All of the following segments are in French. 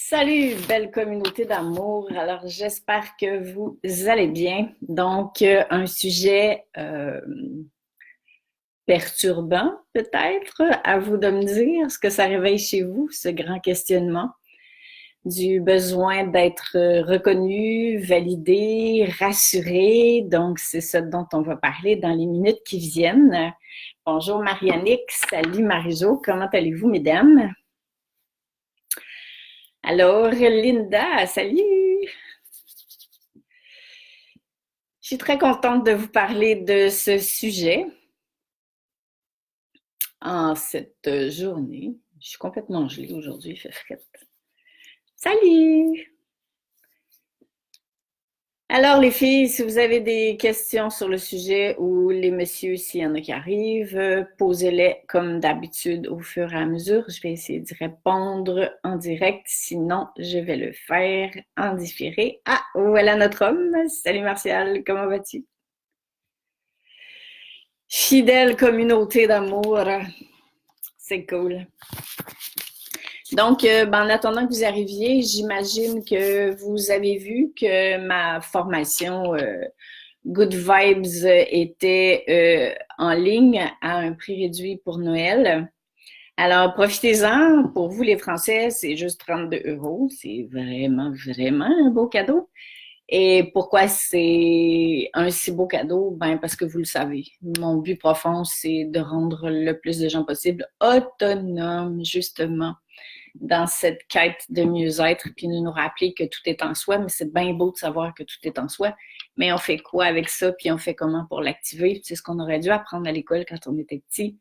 Salut, belle communauté d'amour. Alors, j'espère que vous allez bien. Donc, un sujet perturbant, peut-être, à vous de me dire ce que ça réveille chez vous, ce grand questionnement du besoin d'être reconnu, validé, rassuré. Donc, c'est ça dont on va parler dans les minutes qui viennent. Bonjour Marianique, salut Marie-Jo, comment allez-vous, mesdames? Alors, Linda, salut! Je suis très contente de vous parler de ce sujet en cette journée. Je suis complètement gelée aujourd'hui, il fait frais. Salut! Alors les filles, si vous avez des questions sur le sujet ou les messieurs, s'il y en a qui arrivent, posez-les comme d'habitude au fur et à mesure. Je vais essayer d'y répondre en direct, sinon je vais le faire en différé. Ah, voilà notre homme. Salut Martial, comment vas-tu? Fidèle communauté d'amour, c'est cool. Donc, en attendant que vous arriviez, j'imagine que vous avez vu que ma formation Good Vibes était en ligne à un prix réduit pour Noël. Alors, profitez-en. Pour vous, les Français, c'est juste 32 euros. C'est vraiment, vraiment un beau cadeau. Et pourquoi c'est un si beau cadeau? Ben, parce que vous le savez. Mon but profond, c'est de rendre le plus de gens possible autonomes, justement, dans cette quête de mieux-être, puis de nous rappeler que tout est en soi, mais c'est bien beau de savoir que tout est en soi, mais on fait quoi avec ça, puis on fait comment pour l'activer? C'est ce qu'on aurait dû apprendre à l'école quand on était petit.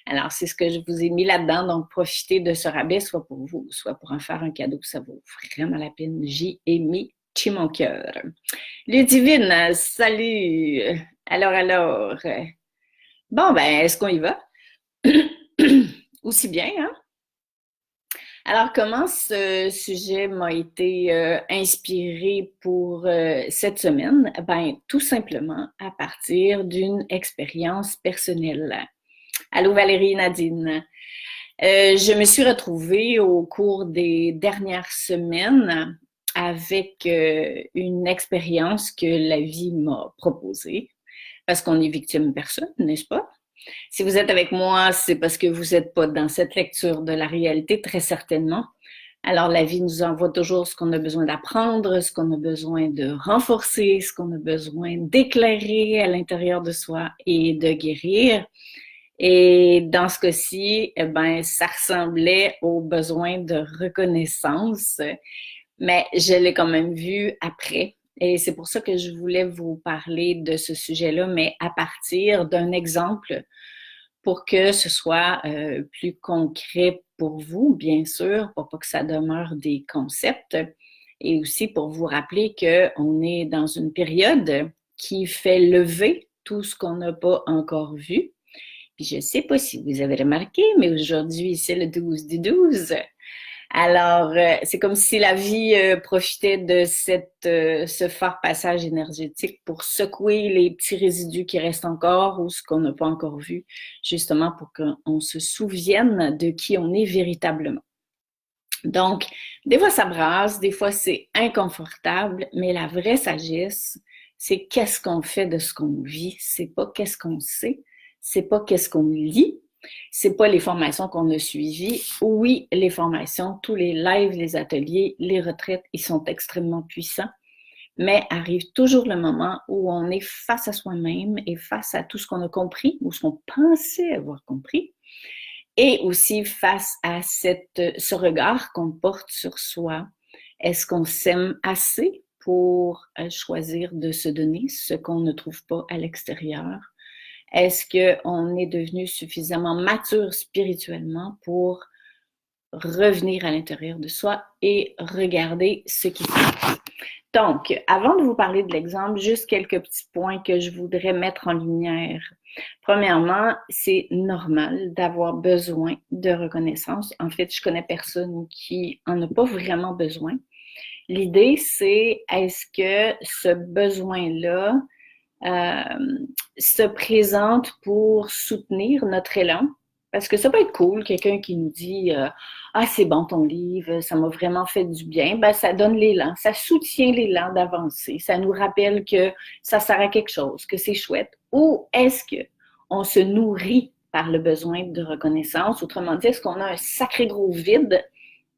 Alors, c'est ce que je vous ai mis là-dedans, donc profitez de ce rabais, soit pour vous, soit pour en faire un cadeau, ça vaut vraiment la peine. J'y ai mis chez mon cœur. Ludivine, salut! Alors, bon, ben, est-ce qu'on y va? Aussi bien, hein? Alors, comment ce sujet m'a été inspiré pour cette semaine? Ben, tout simplement à partir d'une expérience personnelle. Allô Valérie Nadine. Je me suis retrouvée au cours des dernières semaines avec une expérience que la vie m'a proposée, parce qu'on est victime personne, n'est-ce pas? Si vous êtes avec moi, c'est parce que vous n'êtes pas dans cette lecture de la réalité, très certainement. Alors, la vie nous envoie toujours ce qu'on a besoin d'apprendre, ce qu'on a besoin de renforcer, ce qu'on a besoin d'éclairer à l'intérieur de soi et de guérir. Et dans ce cas-ci, eh ben, ça ressemblait au besoin de reconnaissance, mais je l'ai quand même vu après. Et c'est pour ça que je voulais vous parler de ce sujet-là, mais à partir d'un exemple pour que ce soit plus concret pour vous, bien sûr, pour pas que ça demeure des concepts, et aussi pour vous rappeler qu'on est dans une période qui fait lever tout ce qu'on n'a pas encore vu. Puis je ne sais pas si vous avez remarqué, mais aujourd'hui, c'est le 12 du 12. Alors, c'est comme si la vie profitait de ce fort passage énergétique pour secouer les petits résidus qui restent encore ou ce qu'on n'a pas encore vu, justement pour qu'on se souvienne de qui on est véritablement. Donc, des fois ça brasse, des fois c'est inconfortable, mais la vraie sagesse, c'est qu'est-ce qu'on fait de ce qu'on vit, c'est pas qu'est-ce qu'on sait, c'est pas qu'est-ce qu'on lit, c'est pas les formations qu'on a suivies. Oui, les formations, tous les lives, les ateliers, les retraites, ils sont extrêmement puissants, mais arrive toujours le moment où on est face à soi-même et face à tout ce qu'on a compris ou ce qu'on pensait avoir compris, et aussi face à ce regard qu'on porte sur soi. Est-ce qu'on s'aime assez pour choisir de se donner ce qu'on ne trouve pas à l'extérieur? Est-ce qu'on est devenu suffisamment mature spirituellement pour revenir à l'intérieur de soi et regarder ce qui se passe? Donc, avant de vous parler de l'exemple, juste quelques petits points que je voudrais mettre en lumière. Premièrement, c'est normal d'avoir besoin de reconnaissance. En fait, je connais personne qui en a pas vraiment besoin. L'idée, c'est est-ce que ce besoin-là se présente pour soutenir notre élan Parce que ça peut être cool, quelqu'un qui nous dit ah, c'est bon ton livre, ça m'a vraiment fait du bien. Ben, ça donne l'élan, ça soutient l'élan d'avancer. Ça nous rappelle que ça sert à quelque chose, que c'est chouette. Ou est-ce que on se nourrit par le besoin de reconnaissance? Autrement dit, est-ce qu'on a un sacré gros vide,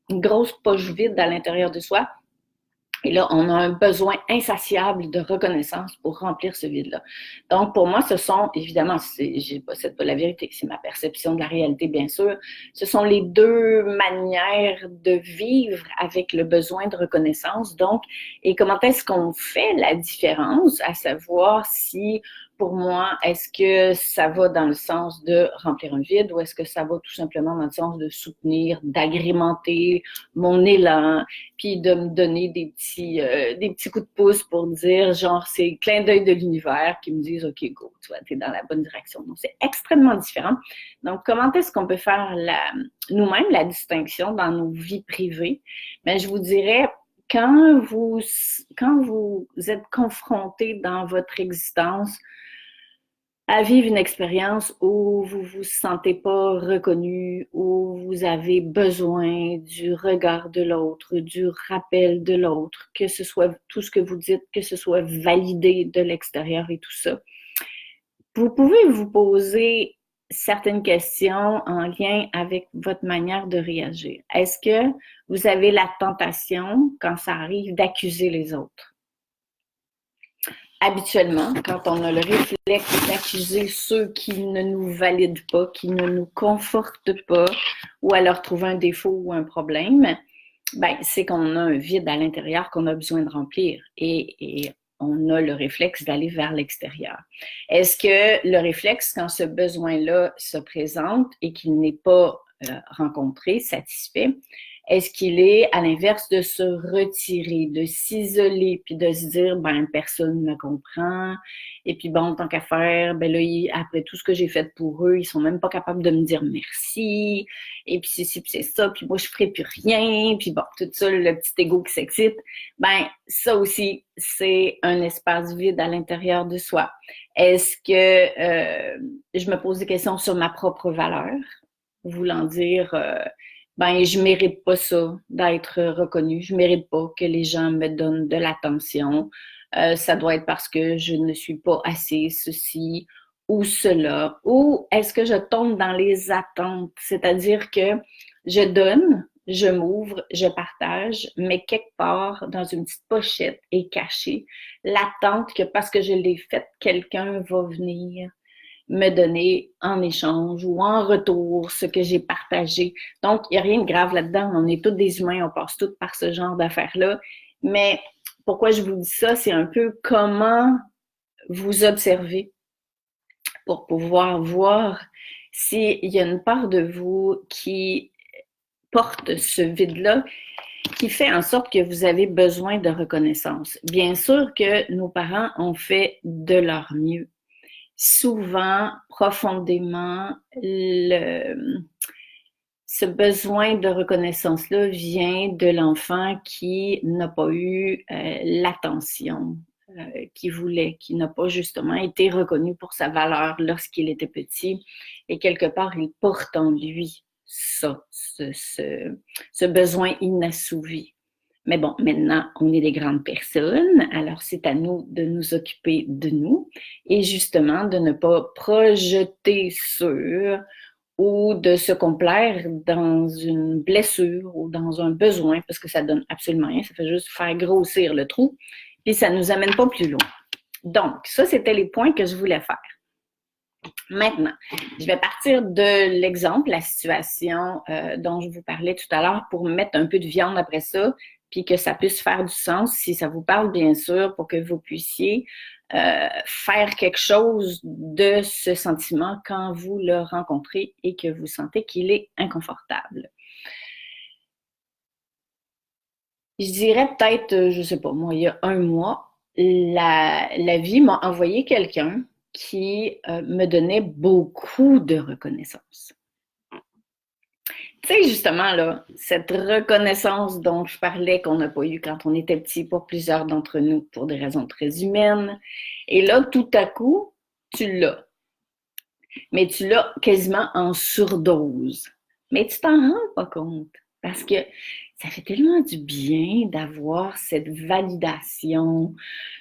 une grosse poche vide à l'intérieur de soi? Et là, on a un besoin insatiable de reconnaissance pour remplir ce vide-là. Donc, pour moi, ce sont, évidemment, je ne possède pas la vérité, c'est ma perception de la réalité, bien sûr. Ce sont les deux manières de vivre avec le besoin de reconnaissance. Donc, et comment est-ce qu'on fait la différence, à savoir si, pour moi, est-ce que ça va dans le sens de remplir un vide ou est-ce que ça va tout simplement dans le sens de soutenir, d'agrémenter mon élan, puis de me donner des petits coups de pouce pour dire, genre, c'est clin d'œil de l'univers qui me disent, OK, go, tu vois, t'es dans la bonne direction. Donc, c'est extrêmement différent. Donc, comment est-ce qu'on peut faire nous-mêmes la distinction dans nos vies privées? Mais je vous dirais, quand vous êtes confronté dans votre existence à vivre une expérience où vous vous sentez pas reconnu, où vous avez besoin du regard de l'autre, du rappel de l'autre, que ce soit tout ce que vous dites, que ce soit validé de l'extérieur et tout ça. Vous pouvez vous poser certaines questions en lien avec votre manière de réagir. Est-ce que vous avez la tentation, quand ça arrive, d'accuser les autres? Habituellement, quand on a le réflexe d'accuser ceux qui ne nous valident pas, qui ne nous confortent pas, ou à leur trouver un défaut ou un problème, ben, c'est qu'on a un vide à l'intérieur qu'on a besoin de remplir et on a le réflexe d'aller vers l'extérieur. Est-ce que le réflexe, quand ce besoin-là se présente et qu'il n'est pas rencontré, satisfait, est-ce qu'il est, à l'inverse, de se retirer, de s'isoler, puis de se dire, ben, personne ne me comprend, et puis bon, tant qu'à faire, ben là, après tout ce que j'ai fait pour eux, ils sont même pas capables de me dire merci, et puis c'est ci, puis c'est ça, puis moi, je ferai plus rien, puis bon, tout ça, le petit ego qui s'excite, ben, ça aussi, c'est un espace vide à l'intérieur de soi. Est-ce que je me pose des questions sur ma propre valeur, voulant dire... ben, je mérite pas ça, d'être reconnue. Je mérite pas que les gens me donnent de l'attention. Ça doit être parce que je ne suis pas assez ceci ou cela. Ou est-ce que je tombe dans les attentes? C'est-à-dire que je donne, je m'ouvre, je partage, mais quelque part, dans une petite pochette est cachée l'attente que parce que je l'ai faite, quelqu'un va venir me donner en échange ou en retour ce que j'ai partagé. Donc, il n'y a rien de grave là-dedans. On est tous des humains, on passe tous par ce genre d'affaires-là. Mais pourquoi je vous dis ça, c'est un peu comment vous observez pour pouvoir voir s'il y a une part de vous qui porte ce vide-là, qui fait en sorte que vous avez besoin de reconnaissance. Bien sûr que nos parents ont fait de leur mieux. Souvent, profondément, ce besoin de reconnaissance-là vient de l'enfant qui n'a pas eu l'attention qu'il voulait, qui n'a pas justement été reconnu pour sa valeur lorsqu'il était petit. Et quelque part, il porte en lui ça, ce besoin inassouvi. Mais bon, maintenant, on est des grandes personnes, alors c'est à nous de nous occuper de nous et justement de ne pas projeter sur ou de se complaire dans une blessure ou dans un besoin parce que ça donne absolument rien, ça fait juste faire grossir le trou et ça ne nous amène pas plus loin. Donc, ça, c'était les points que je voulais faire. Maintenant, je vais partir de l'exemple, la situation dont je vous parlais tout à l'heure pour mettre un peu de viande après ça, puis que ça puisse faire du sens, si ça vous parle bien sûr, pour que vous puissiez faire quelque chose de ce sentiment quand vous le rencontrez et que vous sentez qu'il est inconfortable. Je dirais peut-être, je sais pas, moi, il y a un mois, la vie m'a envoyé quelqu'un qui me donnait beaucoup de reconnaissance. Tu sais, justement, là, cette reconnaissance dont je parlais qu'on n'a pas eu quand on était petit pour plusieurs d'entre nous, pour des raisons très humaines. Et là, tout à coup, tu l'as. mais tu l'as quasiment en surdose. Mais tu t'en rends pas compte parce que ça fait tellement du bien d'avoir cette validation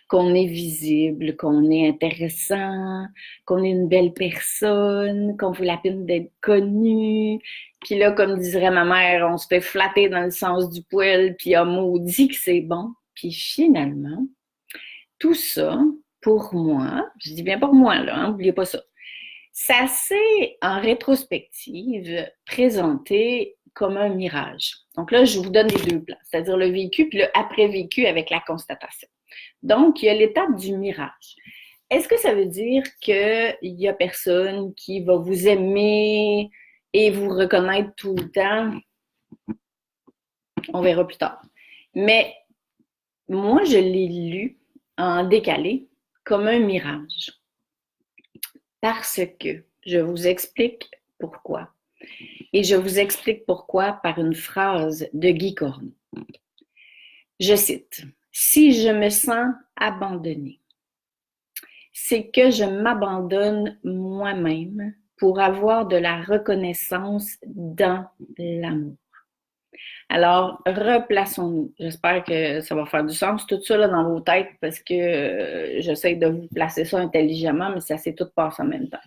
qu'on est visible, qu'on est intéressant, qu'on est une belle personne, qu'on vaut la peine d'être connu. Puis là, comme dirait ma mère, on se fait flatter dans le sens du poil, puis on maudit que c'est bon. Puis finalement, tout ça, pour moi, je dis bien pour moi, là, hein, n'oubliez pas ça, ça s'est, en rétrospective, présenté comme un mirage. Donc là, je vous donne les deux plans, c'est-à-dire le vécu puis le après-vécu avec la constatation. Donc, il y a l'étape du mirage. Est-ce que ça veut dire qu'il y a personne qui va vous aimer et vous reconnaître tout le temps? On verra plus tard. Mais moi, je l'ai lu en décalé comme un mirage. Parce que je vous explique pourquoi. Et je vous explique pourquoi par une phrase de Guy Corneau. Je cite, « Si je me sens abandonnée, c'est que je m'abandonne moi-même pour avoir de la reconnaissance dans l'amour. » Alors, replaçons-nous. J'espère que ça va faire du sens, tout ça là, dans vos têtes, parce que j'essaie de vous placer ça intelligemment, mais ça s'est tout passé en même temps.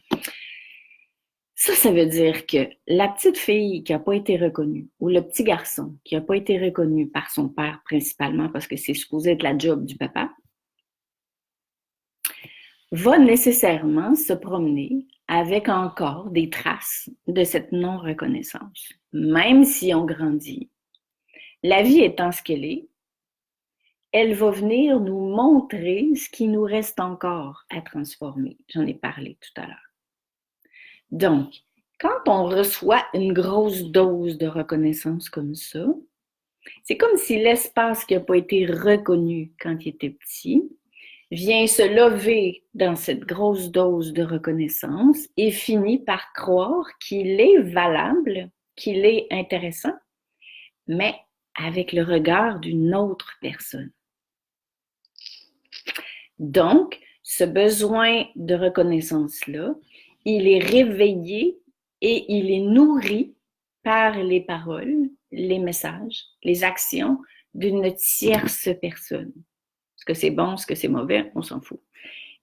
Ça veut dire que la petite fille qui n'a pas été reconnue, ou le petit garçon qui n'a pas été reconnu par son père principalement, parce que c'est supposé être la job du papa, va nécessairement se promener avec encore des traces de cette non-reconnaissance. Même si on grandit, la vie étant ce qu'elle est, elle va venir nous montrer ce qui nous reste encore à transformer. J'en ai parlé tout à l'heure. Donc, quand on reçoit une grosse dose de reconnaissance comme ça, c'est comme si l'espace qui n'a pas été reconnu quand il était petit vient se lever dans cette grosse dose de reconnaissance et finit par croire qu'il est valable, qu'il est intéressant, mais avec le regard d'une autre personne. Donc, ce besoin de reconnaissance-là, il est réveillé et il est nourri par les paroles, les messages, les actions d'une tierce personne. Est-ce que c'est bon, est-ce que c'est mauvais, on s'en fout.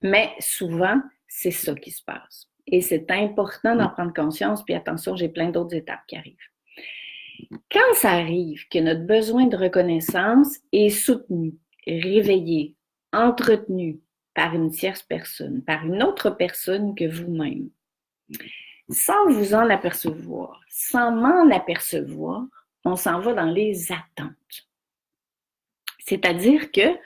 Mais souvent, c'est ça qui se passe. Et c'est important d'en prendre conscience, puis attention, j'ai plein d'autres étapes qui arrivent. Quand ça arrive que notre besoin de reconnaissance est soutenu, réveillé, entretenu par une tierce personne, par une autre personne que vous-même, sans vous en apercevoir, sans m'en apercevoir, on s'en va dans les attentes. C'est-à-dire que,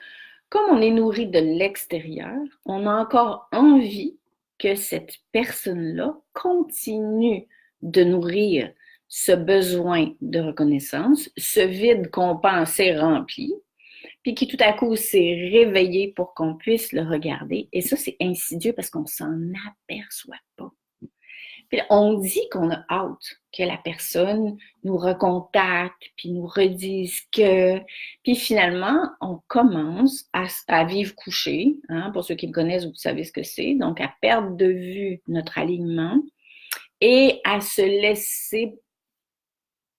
comme on est nourri de l'extérieur, on a encore envie que cette personne-là continue de nourrir ce besoin de reconnaissance, ce vide qu'on pensait rempli, puis qui tout à coup s'est réveillé pour qu'on puisse le regarder. Et ça, c'est insidieux parce qu'on s'en aperçoit pas. Puis on dit qu'on a hâte que la personne nous recontacte, puis nous redise que... Puis finalement, on commence à vivre couché. Hein, pour ceux qui me connaissent, vous savez ce que c'est. Donc, à perdre de vue notre alignement et à se laisser,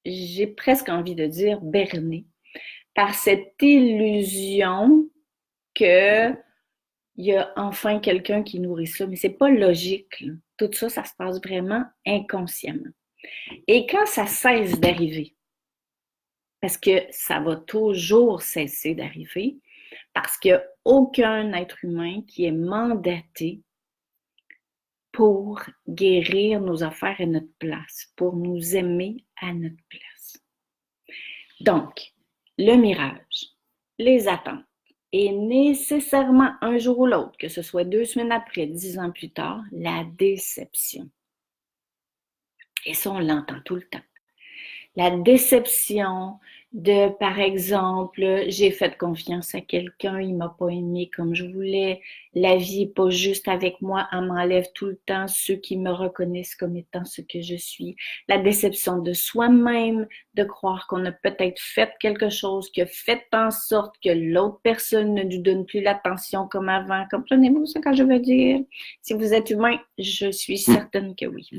j'ai presque envie de dire, berner par cette illusion que il y a enfin quelqu'un qui nourrit ça, mais c'est pas logique. Là. Tout ça, ça se passe vraiment inconsciemment. Et quand ça cesse d'arriver, parce que ça va toujours cesser d'arriver, parce qu'il n'y a aucun être humain qui est mandaté pour guérir nos affaires à notre place, pour nous aimer à notre place. Donc, le mirage, les attentes, et nécessairement un jour ou l'autre, que ce soit 2 semaines après, 10 ans plus tard, la déception. Et ça, on l'entend tout le temps. La déception, de, par exemple, j'ai fait confiance à quelqu'un, il m'a pas aimé comme je voulais, la vie est pas juste avec moi, elle m'enlève tout le temps ceux qui me reconnaissent comme étant ce que je suis. La déception de soi-même, de croire qu'on a peut-être fait quelque chose qui a fait en sorte que l'autre personne ne nous donne plus l'attention comme avant. Comprenez-vous ce que je veux dire? Si vous êtes humain, je suis certaine que oui.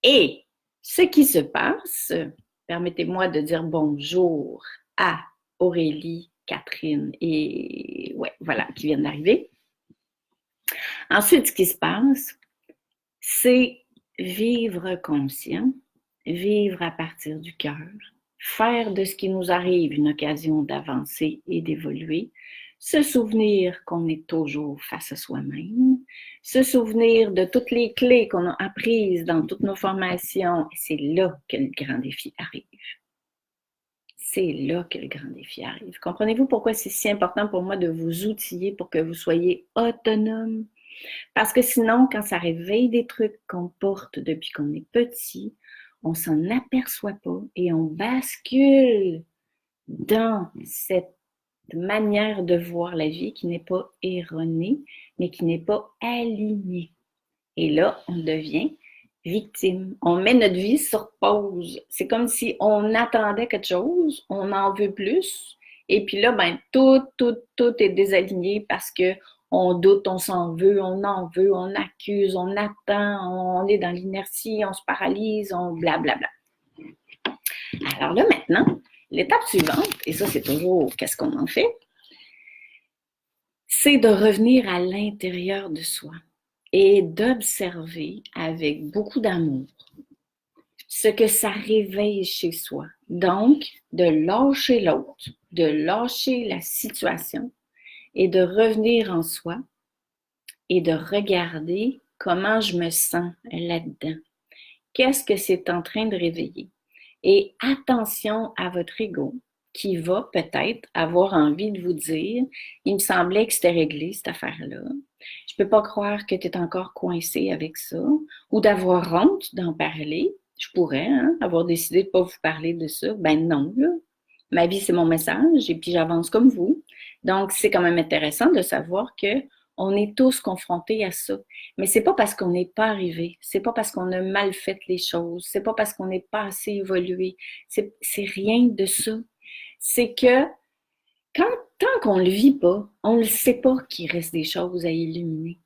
Et ce qui se passe, permettez-moi de dire bonjour à Aurélie, Catherine et ouais, voilà, qui viennent d'arriver. Ensuite, ce qui se passe, c'est vivre conscient, vivre à partir du cœur, faire de ce qui nous arrive une occasion d'avancer et d'évoluer, se souvenir qu'on est toujours face à soi-même, se souvenir de toutes les clés qu'on a apprises dans toutes nos formations. C'est là que le grand défi arrive. C'est là que le grand défi arrive. Comprenez-vous pourquoi c'est si important pour moi de vous outiller pour que vous soyez autonome? Parce que sinon, quand ça réveille des trucs qu'on porte depuis qu'on est petit, on s'en aperçoit pas et on bascule dans cette manière de voir la vie qui n'est pas erronée, mais qui n'est pas alignée. Et là, on devient victime. On met notre vie sur pause. C'est comme si on attendait quelque chose, on en veut plus, et puis là, ben, tout est désaligné parce que on doute, on s'en veut, on en veut, on accuse, on attend, on est dans l'inertie, on se paralyse, on blablabla. Alors là, maintenant, l'étape suivante, et ça, c'est toujours qu'est-ce qu'on en fait, c'est de revenir à l'intérieur de soi et d'observer avec beaucoup d'amour ce que ça réveille chez soi. Donc, de lâcher l'autre, de lâcher la situation et de revenir en soi et de regarder comment je me sens là-dedans. Qu'est-ce que c'est en train de réveiller? Et attention à votre ego qui va peut-être avoir envie de vous dire, il me semblait que c'était réglé cette affaire-là. Je peux pas croire que tu es encore coincé avec ça ou d'avoir honte d'en parler. Je pourrais avoir décidé de pas vous parler de ça. Ben non, là. Ma vie, c'est mon message et puis j'avance comme vous. Donc, c'est quand même intéressant de savoir que on est tous confrontés à ça. Mais c'est pas parce qu'on n'est pas arrivé, c'est pas parce qu'on a mal fait les choses, c'est pas parce qu'on n'est pas assez évolué, c'est rien de ça. C'est que tant qu'on le vit pas, on ne sait pas qu'il reste des choses à illuminer.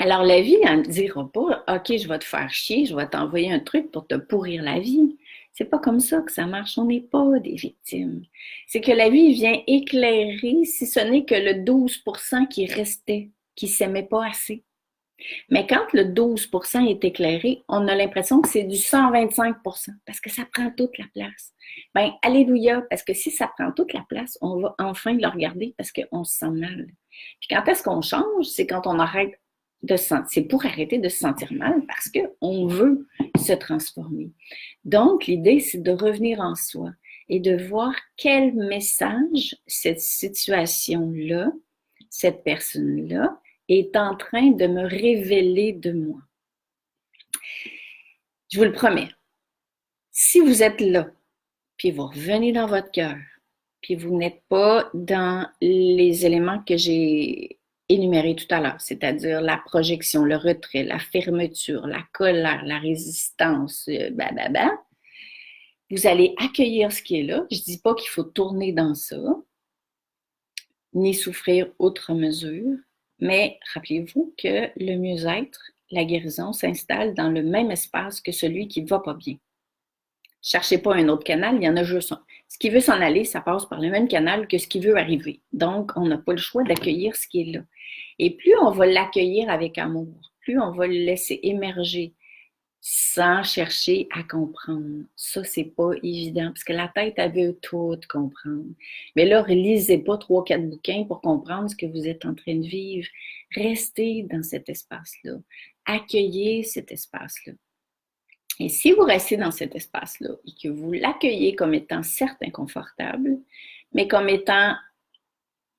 Alors la vie, elle ne dira pas, OK, je vais te faire chier, je vais t'envoyer un truc pour te pourrir la vie. C'est pas comme ça que ça marche. On n'est pas des victimes. C'est que la vie vient éclairer, si ce n'est que le 12% qui restait, qui s'aimait pas assez. Mais quand le 12% est éclairé, on a l'impression que c'est du 125% parce que ça prend toute la place. Ben, alléluia, parce que si ça prend toute la place, on va enfin le regarder parce qu'on se sent mal. Puis quand est-ce qu'on change? C'est quand on arrête de se sentir, c'est pour arrêter de se sentir mal parce qu'on veut se transformer. Donc, l'idée, c'est de revenir en soi et de voir quel message cette situation-là, cette personne-là, est en train de me révéler de moi. Je vous le promets. Si vous êtes là, puis vous revenez dans votre cœur, puis vous n'êtes pas dans les éléments que j'ai énumérés tout à l'heure, c'est-à-dire la projection, le retrait, la fermeture, la colère, la résistance, vous allez accueillir ce qui est là. Je ne dis pas qu'il faut tourner dans ça, ni souffrir outre mesure, mais rappelez-vous que le mieux-être, la guérison s'installe dans le même espace que celui qui ne va pas bien. Cherchez pas un autre canal, il y en a juste un. Ce qui veut s'en aller, ça passe par le même canal que ce qui veut arriver. Donc, on n'a pas le choix d'accueillir ce qui est là. Et plus on va l'accueillir avec amour, plus on va le laisser émerger sans chercher à comprendre. Ça, c'est pas évident parce que la tête, elle veut tout comprendre. Mais là, lisez pas 3-4 bouquins pour comprendre ce que vous êtes en train de vivre. Restez dans cet espace-là. Accueillez cet espace-là. Et si vous restez dans cet espace-là et que vous l'accueillez comme étant certes inconfortable, mais comme étant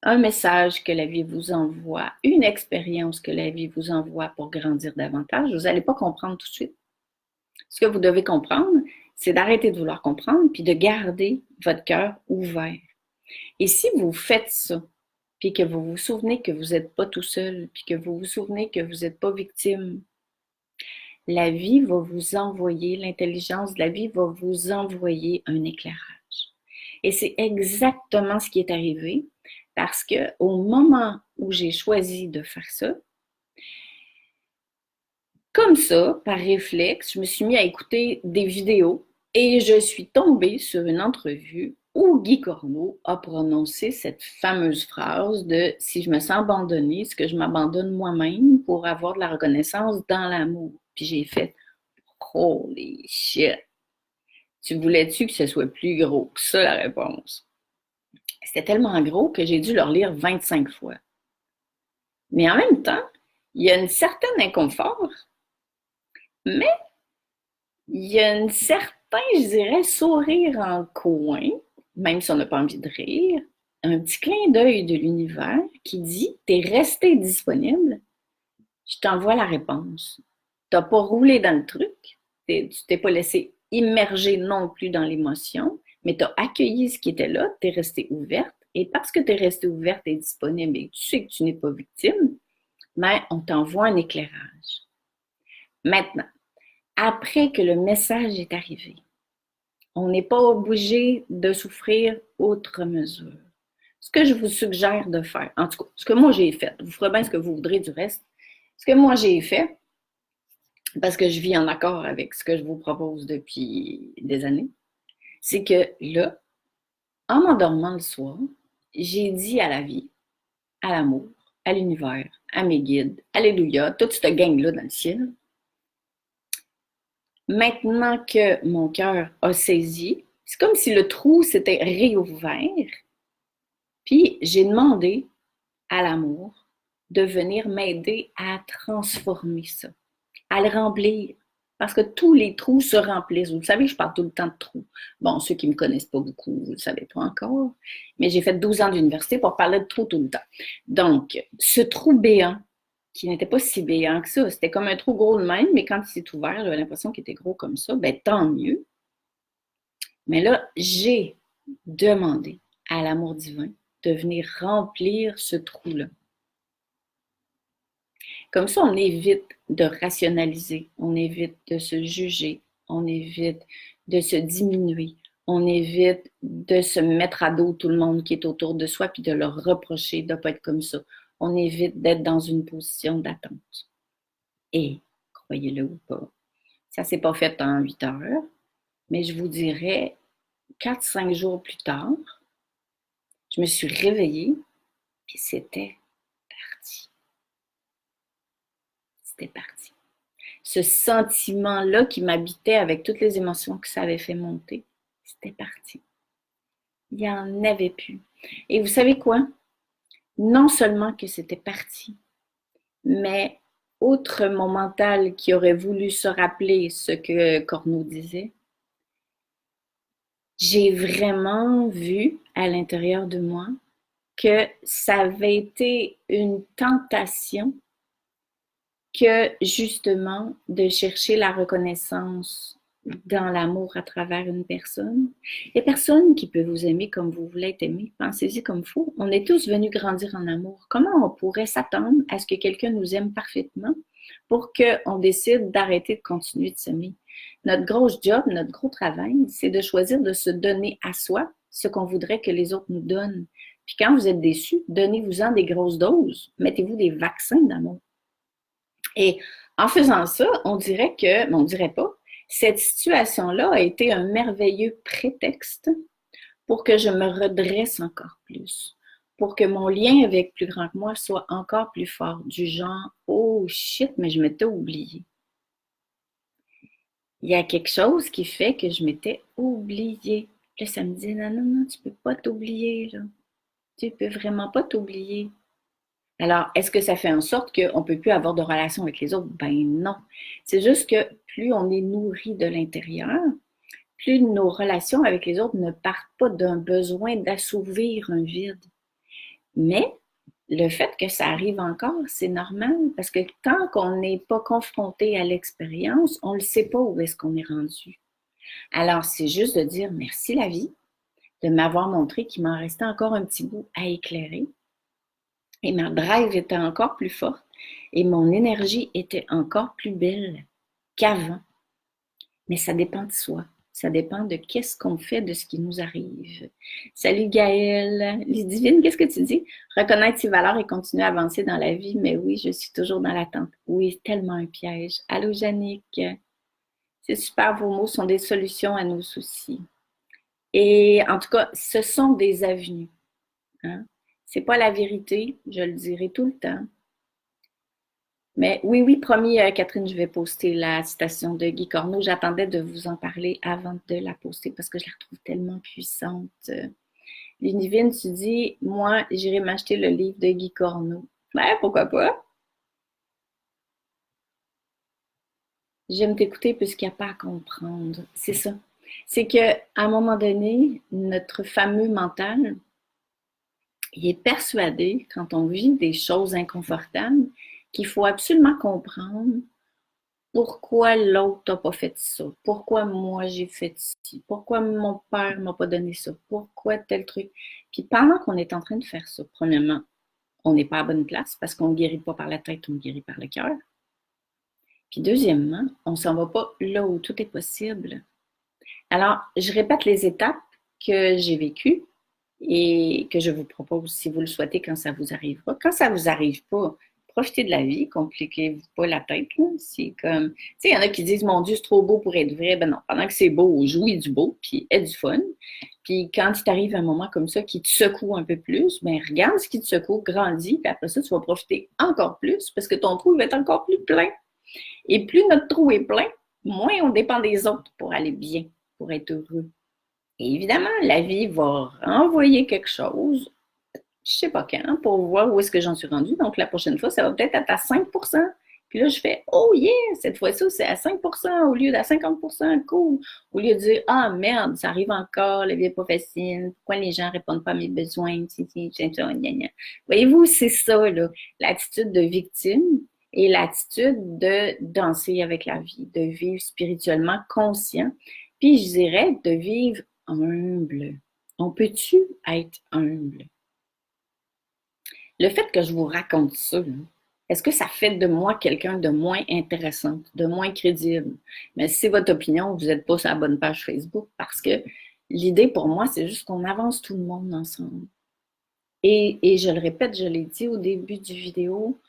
un message que la vie vous envoie, une expérience que la vie vous envoie pour grandir davantage, vous n'allez pas comprendre tout de suite. Ce que vous devez comprendre, c'est d'arrêter de vouloir comprendre, puis de garder votre cœur ouvert. Et si vous faites ça, puis que vous vous souvenez que vous n'êtes pas tout seul, puis que vous vous souvenez que vous n'êtes pas victime, la vie va vous envoyer, l'intelligence de la vie va vous envoyer un éclairage. Et c'est exactement ce qui est arrivé, parce que au moment où j'ai choisi de faire ça, comme ça, par réflexe, je me suis mis à écouter des vidéos et je suis tombée sur une entrevue où Guy Corneau a prononcé cette fameuse phrase de « Si je me sens abandonnée, est-ce que je m'abandonne moi-même pour avoir de la reconnaissance dans l'amour? » Puis j'ai fait « Holy shit! Tu voulais-tu que ce soit plus gros que ça, la réponse? » C'était tellement gros que j'ai dû le relire 25 fois. Mais en même temps, il y a une certaine inconfort, mais il y a un certain, je dirais, sourire en coin, même si on n'a pas envie de rire, un petit clin d'œil de l'univers qui dit « T'es resté disponible, je t'envoie la réponse. T'as pas roulé dans le truc, tu t'es pas laissé immerger non plus dans l'émotion, mais t'as accueilli ce qui était là, t'es resté ouverte, et parce que t'es resté ouverte et disponible et que tu sais que tu n'es pas victime, mais on t'envoie un éclairage. » Maintenant, après que le message est arrivé, on n'est pas obligé de souffrir outre mesure. Ce que je vous suggère de faire, en tout cas, ce que moi j'ai fait, vous ferez bien ce que vous voudrez du reste, ce que moi j'ai fait, parce que je vis en accord avec ce que je vous propose depuis des années, c'est que là, en m'endormant le soir, j'ai dit à la vie, à l'amour, à l'univers, à mes guides, alléluia, toute cette gang-là dans le ciel, maintenant que mon cœur a saisi, c'est comme si le trou s'était réouvert, puis j'ai demandé à l'amour de venir m'aider à transformer ça, à le remplir. Parce que tous les trous se remplissent. Vous savez, je parle tout le temps de trous. Bon, ceux qui ne me connaissent pas beaucoup, vous ne le savez pas encore, mais j'ai fait 12 ans d'université pour parler de trous tout le temps. Donc, ce trou béant, qui n'était pas si béant que ça, c'était comme un trou gros de même, mais quand il s'est ouvert, j'avais l'impression qu'il était gros comme ça, ben tant mieux. Mais là, j'ai demandé à l'amour divin de venir remplir ce trou-là. Comme ça, on évite de rationaliser, on évite de se juger, on évite de se diminuer, on évite de se mettre à dos tout le monde qui est autour de soi puis de leur reprocher de ne pas être comme ça. On évite d'être dans une position d'attente. Et, croyez-le ou pas, ça ne s'est pas fait en 8 heures, mais je vous dirais 4-5 jours plus tard, je me suis réveillée puis c'était parti. C'était parti. Ce sentiment-là qui m'habitait avec toutes les émotions que ça avait fait monter, c'était parti. Il n'y en avait plus. Et vous savez quoi? Non seulement que c'était parti, mais outre mon mental qui aurait voulu se rappeler ce que Corneau disait, j'ai vraiment vu à l'intérieur de moi que ça avait été une tentation que justement de chercher la reconnaissance dans l'amour à travers une personne. Il y a personne qui peut vous aimer comme vous voulez être aimé. Pensez-y comme fou. On est tous venus grandir en amour. Comment on pourrait s'attendre à ce que quelqu'un nous aime parfaitement pour qu'on décide d'arrêter de continuer de s'aimer? Notre gros job, notre gros travail, c'est de choisir de se donner à soi ce qu'on voudrait que les autres nous donnent. Puis quand vous êtes déçus, donnez-vous-en des grosses doses. Mettez-vous des vaccins d'amour. Et en faisant ça, on dirait que, mais on dirait pas, cette situation-là a été un merveilleux prétexte pour que je me redresse encore plus, pour que mon lien avec plus grand que moi soit encore plus fort, du genre, oh shit, mais je m'étais oubliée. Il y a quelque chose qui fait que je m'étais oubliée. Là, ça me dit, non, non, non, tu peux pas t'oublier, là. Tu peux vraiment pas t'oublier. Alors, est-ce que ça fait en sorte qu'on ne peut plus avoir de relation avec les autres? Ben non. C'est juste que plus on est nourri de l'intérieur, plus nos relations avec les autres ne partent pas d'un besoin d'assouvir un vide. Mais le fait que ça arrive encore, c'est normal parce que tant qu'on n'est pas confronté à l'expérience, on ne sait pas où est-ce qu'on est rendu. Alors, c'est juste de dire merci la vie, de m'avoir montré qu'il m'en restait encore un petit bout à éclairer. Et ma drive était encore plus forte et mon énergie était encore plus belle qu'avant. Mais ça dépend de soi. Ça dépend de qu'est-ce qu'on fait de ce qui nous arrive. Salut Gaëlle. Ludivine, qu'est-ce que tu dis? Reconnaître ses valeurs et continuer à avancer dans la vie. Mais oui, je suis toujours dans l'attente. Oui, c'est tellement un piège. Allô, Yannick. C'est super, vos mots sont des solutions à nos soucis. Et en tout cas, ce sont des avenues. Hein? C'est pas la vérité, je le dirai tout le temps. Mais oui, oui, promis, Catherine, je vais poster la citation de Guy Corneau. J'attendais de vous en parler avant de la poster parce que je la trouve tellement puissante. Lunivine, tu dis, moi, j'irai m'acheter le livre de Guy Corneau. Ouais, pourquoi pas? J'aime t'écouter puisqu'il n'y a pas à comprendre. C'est ça. C'est qu'à un moment donné, notre fameux mental, il est persuadé, quand on vit des choses inconfortables, qu'il faut absolument comprendre pourquoi l'autre n'a pas fait ça, pourquoi moi j'ai fait ci, pourquoi mon père m'a pas donné ça, pourquoi tel truc. Puis pendant qu'on est en train de faire ça, premièrement, on n'est pas à bonne place parce qu'on ne guérit pas par la tête, on guérit par le cœur. Puis deuxièmement, on ne s'en va pas là où tout est possible. Alors, je répète les étapes que j'ai vécues et que je vous propose si vous le souhaitez quand ça vous arrivera. Quand ça vous arrive pas, profitez de la vie, compliquez-vous pas la tête. C'est comme, tu sais, il y en a qui disent, mon Dieu, c'est trop beau pour être vrai. Ben non, pendant que c'est beau, jouis du beau, puis aie du fun. Puis quand il t'arrive un moment comme ça qui te secoue un peu plus, ben regarde ce qui te secoue, grandis, puis après ça, tu vas profiter encore plus parce que ton trou va être encore plus plein. Et plus notre trou est plein, moins on dépend des autres pour aller bien, pour être heureux. Et évidemment, la vie va renvoyer quelque chose, je sais pas quand, pour voir où est-ce que j'en suis rendue. Donc, la prochaine fois, ça va peut-être être à 5%. Puis là, je fais, oh yeah, cette fois-ci, c'est à 5% au lieu d'à 50%, cool. Au lieu de dire, ah merde, ça arrive encore, la vie n'est pas facile, pourquoi les gens ne répondent pas à mes besoins, voyez-vous, c'est ça, là, l'attitude de victime et l'attitude de danser avec la vie, de vivre spirituellement conscient, puis je dirais de vivre humble. On peut-tu être humble? Le fait que je vous raconte ça, est-ce que ça fait de moi quelqu'un de moins intéressant, de moins crédible? Mais si c'est votre opinion, vous n'êtes pas sur la bonne page Facebook parce que l'idée pour moi, c'est juste qu'on avance tout le monde ensemble. Et je le répète, je l'ai dit au début du vidéo,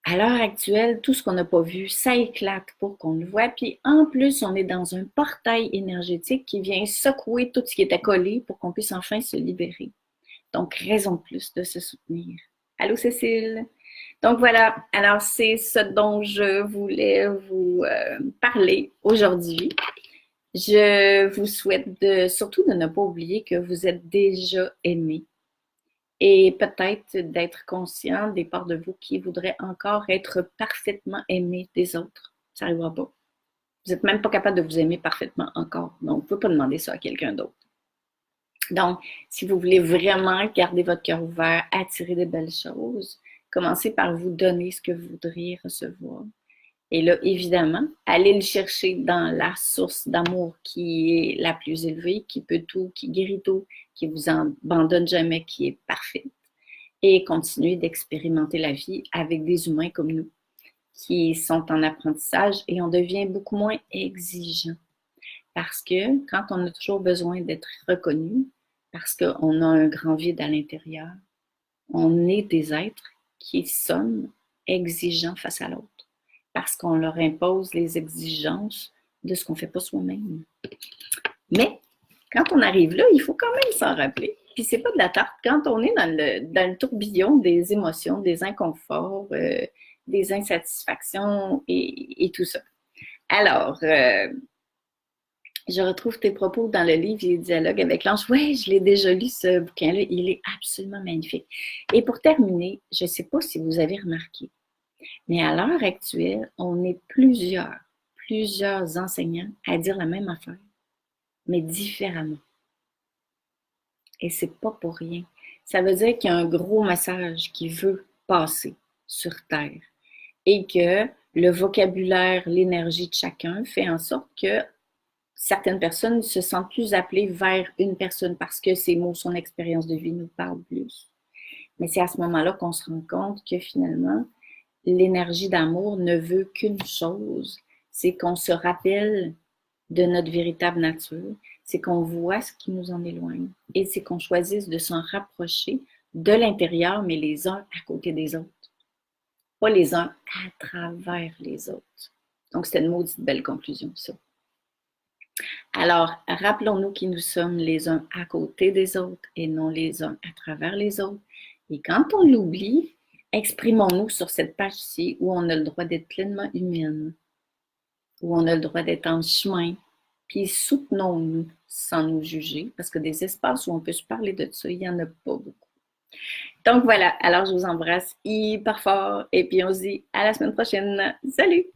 à l'heure actuelle, tout ce qu'on n'a pas vu, ça éclate pour qu'on le voit. Puis en plus, on est dans un portail énergétique qui vient secouer tout ce qui était collé pour qu'on puisse enfin se libérer. Donc, raison de plus de se soutenir. Allô, Cécile? Donc voilà, alors c'est ce dont je voulais vous parler aujourd'hui. Je vous souhaite surtout de ne pas oublier que vous êtes déjà aimé et peut-être d'être conscient des parts de vous qui voudraient encore être parfaitement aimés des autres. Ça n'arrivera pas. Vous n'êtes même pas capable de vous aimer parfaitement encore. Donc, vous ne pouvez pas demander ça à quelqu'un d'autre. Donc, si vous voulez vraiment garder votre cœur ouvert, attirer de belles choses, commencez par vous donner ce que vous voudriez recevoir. Et là, évidemment, allez le chercher dans la source d'amour qui est la plus élevée, qui peut tout, qui guérit tout, qui vous abandonne jamais, qui est parfaite. Et continuez d'expérimenter la vie avec des humains comme nous, qui sont en apprentissage et on devient beaucoup moins exigeant. Parce que quand on a toujours besoin d'être reconnu, parce qu'on a un grand vide à l'intérieur, on est des êtres qui sont exigeants face à l'autre, parce qu'on leur impose les exigences de ce qu'on ne fait pas soi-même. Mais quand on arrive là, il faut quand même s'en rappeler. Puis c'est pas de la tarte. Quand on est dans le tourbillon des émotions, des inconforts, des insatisfactions et tout ça. Alors, je retrouve tes propos dans le livre Les dialogues avec l'ange. Oui, je l'ai déjà lu, ce bouquin-là. Il est absolument magnifique. Et pour terminer, je ne sais pas si vous avez remarqué, mais à l'heure actuelle, on est plusieurs enseignants à dire la même affaire, mais différemment. Et c'est pas pour rien. Ça veut dire qu'il y a un gros message qui veut passer sur Terre et que le vocabulaire, l'énergie de chacun fait en sorte que certaines personnes se sentent plus appelées vers une personne parce que ces mots, son expérience de vie nous parlent plus. Mais c'est à ce moment-là qu'on se rend compte que finalement, l'énergie d'amour ne veut qu'une chose, c'est qu'on se rappelle de notre véritable nature, c'est qu'on voit ce qui nous en éloigne et c'est qu'on choisisse de s'en rapprocher de l'intérieur, mais les uns à côté des autres, pas les uns à travers les autres. Donc, c'était une maudite belle conclusion, ça. Alors, rappelons-nous qui nous sommes les uns à côté des autres et non les uns à travers les autres. Et quand on l'oublie, exprimons-nous sur cette page-ci où on a le droit d'être pleinement humaine, où on a le droit d'être en chemin, puis soutenons-nous sans nous juger, parce que des espaces où on peut se parler de ça, il n'y en a pas beaucoup. Donc voilà, alors je vous embrasse hyper fort et puis on se dit à la semaine prochaine. Salut!